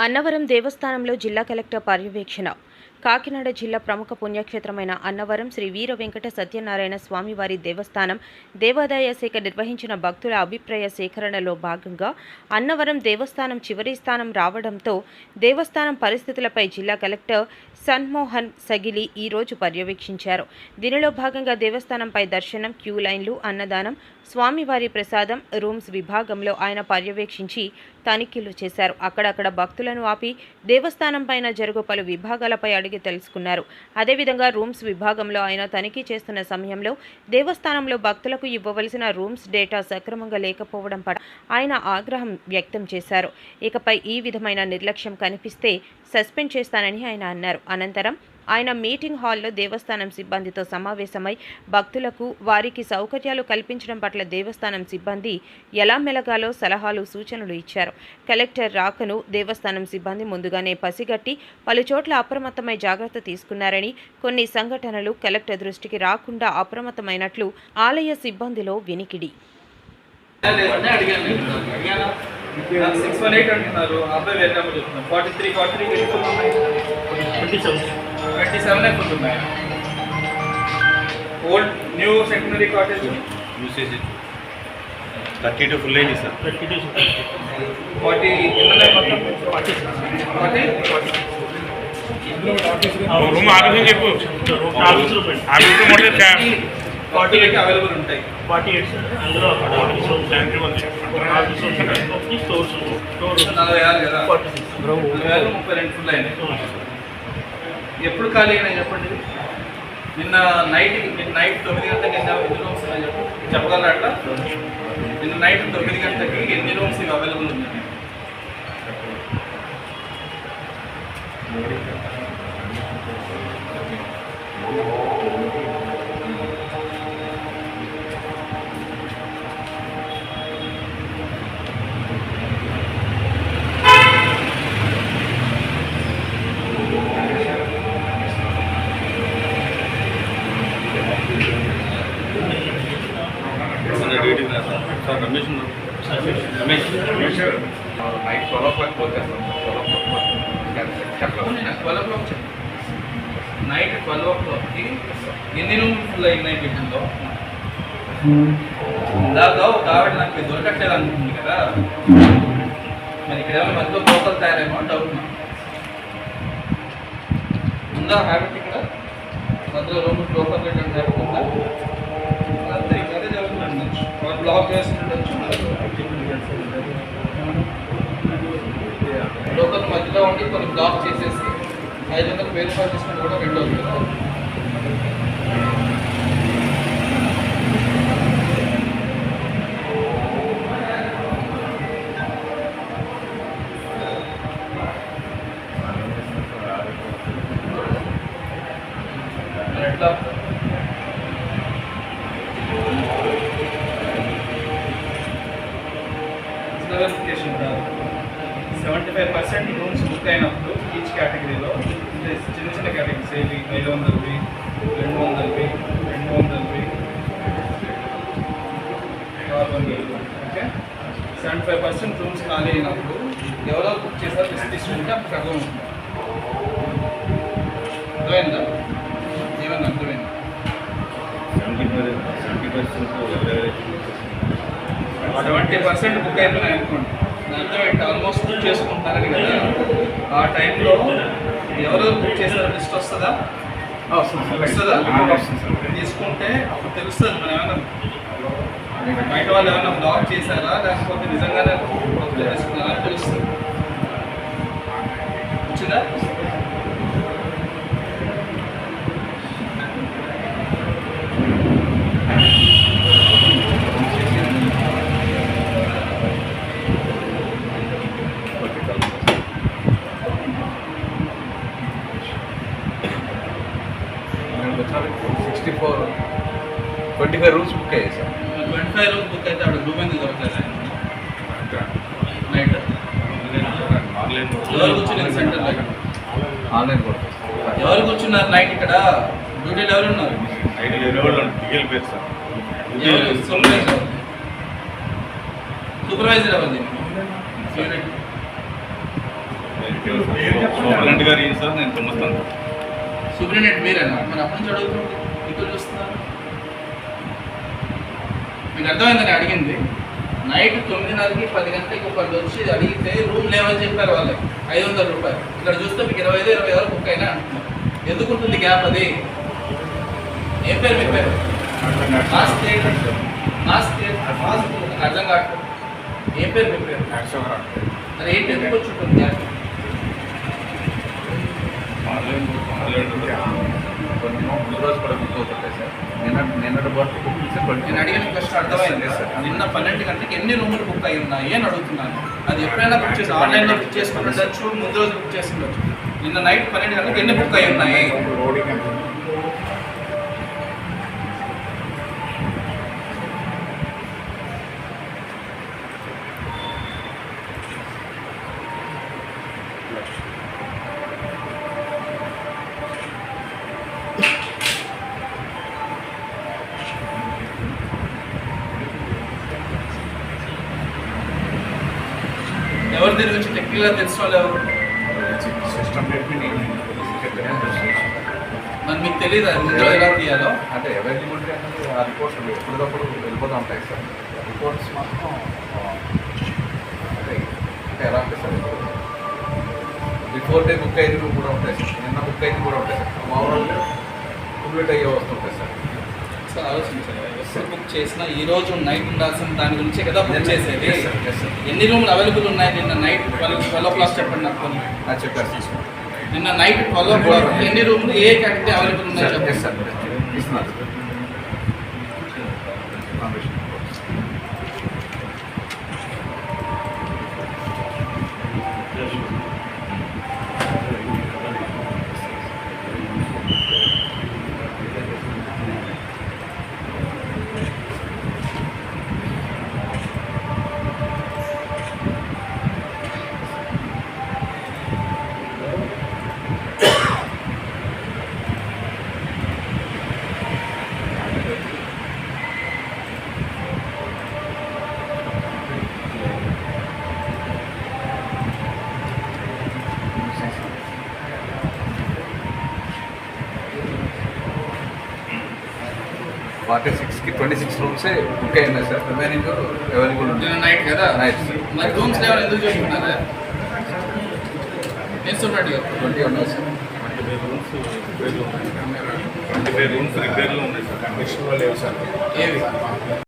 అన్నవరం దేవస్థానంలో జిల్లా కలెక్టర్ పర్యవేక్షణ. కాకినాడ జిల్లా ప్రముఖ పుణ్యక్షేత్రమైన అన్నవరం శ్రీ వీర వెంకట సత్యనారాయణ స్వామివారి దేవస్థానం దేవాదాయ శాఖ నిర్వహించిన భక్తుల అభిప్రాయ సేకరణలో భాగంగా అన్నవరం దేవస్థానం చివరి స్థానం రావడంతో దేవస్థానం పరిస్థితులపై జిల్లా కలెక్టర్ సన్మోహన్ సగిలి ఈరోజు పర్యవేక్షించారు. దీనిలో భాగంగా దేవస్థానంపై దర్శనం, క్యూ లైన్లు, అన్నదానం, స్వామివారి ప్రసాదం, రూమ్స్ విభాగంలో ఆయన పర్యవేక్షించి తనిఖీలు చేశారు. అక్కడక్కడ భక్తులను ఆపి దేవస్థానం పైన జరుగు పలు విభాగాలపై అడిగి తెలుసుకున్నారు. అదేవిధంగా రూమ్స్ విభాగంలో ఆయన తనిఖీ చేస్తున్న సమయంలో దేవస్థానంలో భక్తులకు ఇవ్వవలసిన రూమ్స్ డేటా సక్రమంగా లేకపోవడం పట్ల ఆయన ఆగ్రహం వ్యక్తం చేశారు. ఇకపై ఈ విధమైన నిర్లక్ష్యం కనిపిస్తే సస్పెండ్ చేస్తానని ఆయన అన్నారు. అనంతరం ఆయన మీటింగ్ హాల్లో దేవస్థానం సిబ్బందితో సమావేశమై భక్తులకు వారికి సౌకర్యాలు కల్పించడం పట్ల దేవస్థానం సిబ్బంది ఎలా మెలగాలో సలహాలు, సూచనలు ఇచ్చారు. కలెక్టర్ రాకను దేవస్థానం సిబ్బంది ముందుగానే పసిగట్టి పలుచోట్ల అప్రమత్తమై జాగ్రత్త తీసుకున్నారని, కొన్ని సంఘటనలు కలెక్టర్ దృష్టికి రాకుండా అప్రమత్తమైనట్లు ఆలయ సిబ్బందిలో వినికిడి. 618 అంటున్నారు. అబ్బాయి వేరే నెంబర్ చెప్తున్నారు. 43 27 అయిపోతున్నాయి. Old new secondary cottage usage 32 full అయింది సార్. 40 ఎన్ని మొత్తం 40 రూమ్ ఆఫీస్ చెప్పు. ఆఫీస్ మొత్తం 40 అయితే అవైలబుల్ ఉంటాయి. 48 సార్. అందులో 40 స్టోర్స్ 40,000 కదా. 40,000 32 ఫుల్ అయినాయి. ఎప్పుడు ఖాళీ అయినాయి చెప్పండి. నిన్న నైట్ 9 గంటలకి ఎన్ని రూమ్స్ ఉన్నాయి చెప్పగలరా? అట్లా నిన్న నైట్ 9 గంటలకి ఎన్ని రూమ్స్ ఇవి అవైలబుల్ ఉన్నాయి? రమేష్ నైట్ 12 o'clock పోతాను. 12 o'clock నైట్ 12 o'clockకి ఎన్ని రూమ్స్ ఫుల్ అయినాయి బిడ్డలో? ఇందాక ఒక ఆవిడ నాకు దొరకట్లేదు అనుకుంటుంది కదా. మరి ఇక్కడ ఏమైనా మధ్యలో లోకల్ తయారేమో డౌట్. ఉందా హ్యాబిట్ ఇక్కడ మధ్యలో రూమ్ లోకల్ పెట్టడం హ్యాబిట్ ఉందా? అంతే అదే జరుగుతుంది. బ్లాక్ చేస్తుండొచ్చు. లోకల్ మధ్యలో ఉండి కొన్ని బ్లాక్ చేసేసి 500 రూపాయలు తీసుకుంటే కూడా రెండోది కదా. ఎట్లా వెరిఫికేషన్ కాదు. 75% రూమ్స్ బుక్ అయినప్పుడు ఈచ్ కేటగిరీలో చిన్న చిన్న కేటగిరీస్ ఏవి 500వి 200వి 200వి 400వి. ఓకే, 75% రూమ్స్ ఖాళీ అయినప్పుడు ఎవరో బుక్ చేశారు లిస్ట్ తీసుకుంటే అప్పుడు సగం ఉంటుంది. అర్థమైందా? ఏమన్నా అర్థమైంది? 70% బుక్ అయిపోయినాయి అనుకోండి. అర్థం ఏంటి? ఆల్మోస్ట్ బుక్ చేసుకుంటారని కదా. ఆ టైంలో ఎవరెవరు బుక్ చేస్తారో లిస్ట్ వస్తుందా? వస్తుందా? తీసుకుంటే అప్పుడు తెలుస్తుంది మనం ఏమైనా బయట వాళ్ళు ఏమైనా బ్లాక్ చేశారా లేకపోతే నిజంగానే చేసుకున్నారా తెలుస్తుంది. వచ్చిందా? $64 25 రూమ్స్ బుక్ అయ్యాయి సార్. 25 రూమ్స్ బుక్ అయితే అక్కడ రూమ్ ఎందుకు దొరకలేదు? నైట్ ఎవరు కూర్చున్నారు సెంటర్లో? ఆన్లైన్ కూడా ఎవరు కూర్చున్నారు నైట్ ఇక్కడ? డ్యూటీలు ఎవరు ఉన్నారు? సూపర్వైజర్ ఎవరిది? సూపరింటెండెంట్ గారు ఏం సార్ నేను తుమ్మస్తాను. సూపరింటెండెంట్ మీరేనా? మరి అప్పటి నుంచి అడుగుతుంది ఇంకో చూస్తున్నారు. మీకు అర్థమైందని అడిగింది. నైట్ 9:30కి 10 గంటలకి ఒకళ్ళు వచ్చి అడిగితే రూమ్ లేవని చెప్పారు వాళ్ళకి 500 రూపాయలు. ఇక్కడ చూస్తే మీకు 25 బుక్ అయినా అంటున్నారు. ఎందుకు ఉంటుంది గ్యాప్ అది? ఏం పేరు మీ పేరు? మాస్క్ అర్థం కావట్లేదు. ఏం పేరు మీ పేరు? మరి ఏంటి ఎందుకు వచ్చి ఉంటుంది గ్యాప్? కొన్ని ముందు రోజు కూడా బుక్ అవుతుంటాయి సార్. నిన్నటి వరకు బుక్ చేస్తే నేను అడిగిన క్వశ్చన్ అర్థమైంది సార్. నిన్న 12 గంటలకి ఎన్ని రూములు బుక్ అయి ఉన్నాయి అని అడుగుతున్నాను. అది ఎప్పుడైనా బుక్ చేసి ఆన్లైన్లో బుక్ చేసుకుంటుండొచ్చు, ముందు రోజు బుక్ చేస్తుండొచ్చు. నిన్న నైట్ 12 గంటలకు ఎన్ని బుక్ అయి ఉన్నాయి? ఎవరు దీని గురించి టెక్నికల్గా తెలిసిన వాళ్ళు ఎవరు? సిస్టమ్ పెట్టి నేను మరి మీకు తెలియదు అది ముందు ఎలా తీయాలో? అంటే అవైలబిలిటీ అనేది ఆ రిపోర్ట్స్ ఎప్పటికప్పుడు వెళ్ళిపోతూ ఉంటాయి సార్. రిపోర్ట్స్ మాత్రం అంటే అంటే ఎలా ఉంటాయి సార్, బిఫోర్ డే బుక్ అయింది కూడా ఉంటాయి సార్, నిన్న బుక్ అయింది కూడా ఉంటాయి సార్. ఓవరాల్గా కంప్లీట్ అయ్యే వస్తుంటాయి సార్. సార్ ఆలోచించాలి. ఎప్పుడు బుక్ చేసినా ఈ రోజు నైట్ ఉండాల్సిన దాని గురించే కదా బుక్ చేసేది. ఎన్ని రూములు అవైలబుల్ ఉన్నాయి నిన్న నైట్ 12 చెప్పండి నాకు. అది చెప్పారు సార్. నిన్న నైట్ 12 ఎన్ని రూములు ఏ కేటగిరీ అవైలబుల్ ఉన్నాయి చెప్పండి సార్. ఇస్తున్నారు. ఫార్టీ 26 రూమ్సే బుక్ అయింది సార్. రిమైనింగ్ అవైలబుల్ ఉంది. నిన్న నైట్ కదా నైట్ సార్. మరి రూమ్స్ లేవని ఎందుకు చెప్తున్నారా? ఏం సూపరెంట్ గారు 20 ఉన్నాయి సార్. 25 రూమ్స్ రిపేర్లో ఉన్నాయి సార్. ఏవి?